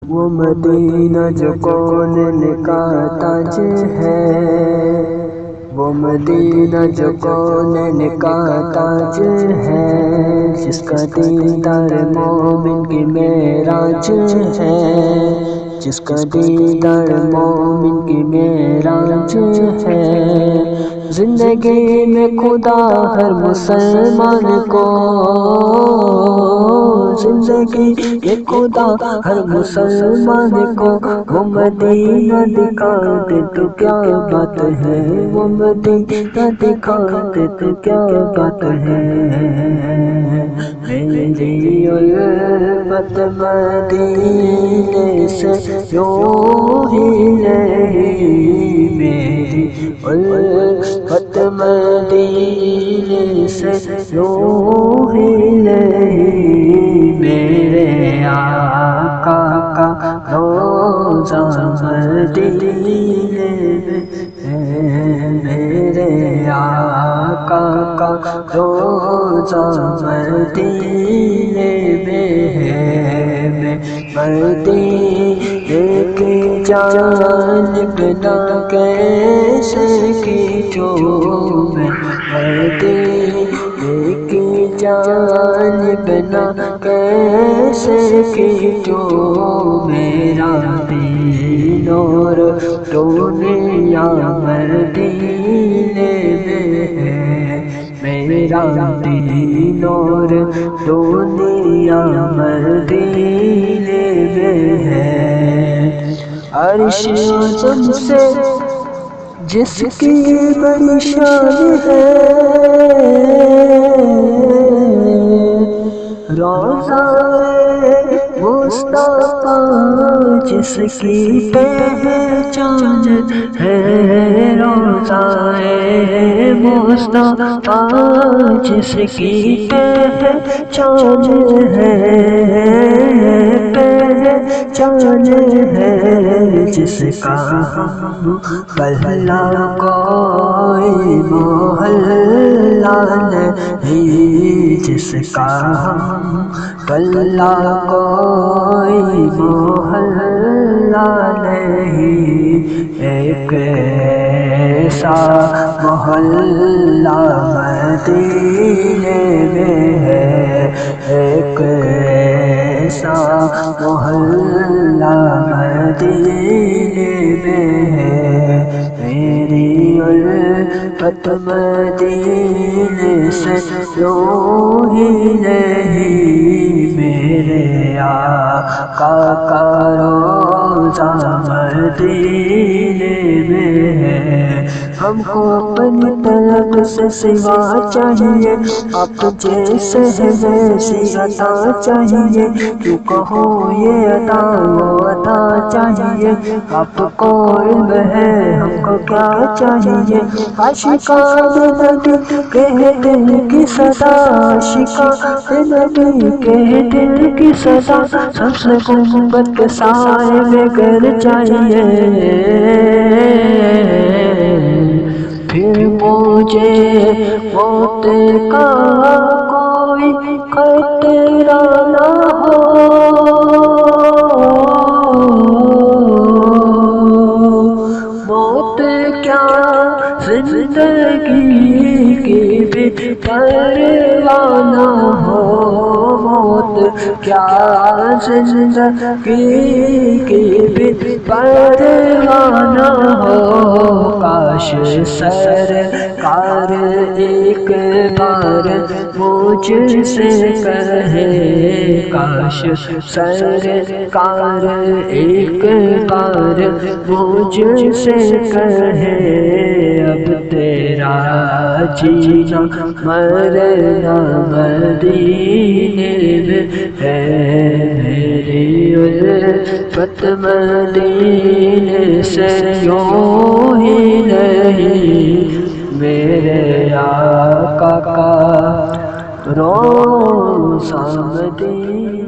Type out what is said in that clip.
وہ مدینہ جو کون کا تاج ہے، وہ مدینہ جو کون کا تاج ہے، جس کا دیدار مومن کی معراج ہے، جس کا دیدار مومن کی معراج ہے۔ زندگی میں خدا ہر مسلمان کو، زندگی میں خدا ہر مسلمان کو وہ مدینہ دکھا دے تو کیا بات ہے، وہ مدینہ دکھا دے تو کیا بات ہے۔ میری الفت مدینے سے یوں ہی نہیں، میری الفت مدینے سے یوں ہی نہیں، میرے آقا کا روضہ مدینے میں ہے، میرے آقا کا روضہ مدینے میں ہے۔ میں مدینے کی جانب نہ کیسے کھینچوں، میں مدینے کی جانب نہ کیسے کھینچوں، میرا دین اور دنیا مدینے میں ہے، میرا دین اور دنیا مدینے میں ہے۔ عرش اعظم سے جس کی بڑی شان ہے، روضہ مصطفیٰ جس کی پہچان ہے، روضہ مصطفیٰ جس کی پہچان ہے، پہچان ہے، جس کا ہم پہلا کوئی محلہ نہیں، جس کا ہم پہلا کوئی محلہ نہیں، ایک ایسا محلہ مدینے میں ہے، ایک ایسا محلہ مدینے میں ہے۔ میری الفت مدینے سے یوں ہی نہیں، میرے آقا کا روضہ مدینے میں ہے۔ ہم کو اپنی طلب سے سوا چاہیے، آپ جیسے ہے ویسی عطا چاہیے، کیوں کہو یہ عطا وہ عطا چاہیے، آپ کو علم ہے ہم کو کیا چاہیے۔ عاشقان نبی کے دل کی صدا، عاشقان نبی کے دل کی صدا، سب سے گنبد کے سائے میں گھر چاہیے، پھر مجھے موت کا کوئی خطرہ نہ ہو، موت کیا زندگی کی بھی پرواہ نہ ہو، موت کیا زندگی کی بھی پرواہ نہ ہو۔ کاش سرکار ایک بار مجھ سے کہے، کاش سرکار ایک بار مجھ سے کہے، اب تیرا جینا مرنا مدینے میں ہے، میری الفت مدینے سے یوں ہی نہیں، میرے آقا کا روضہ مدینے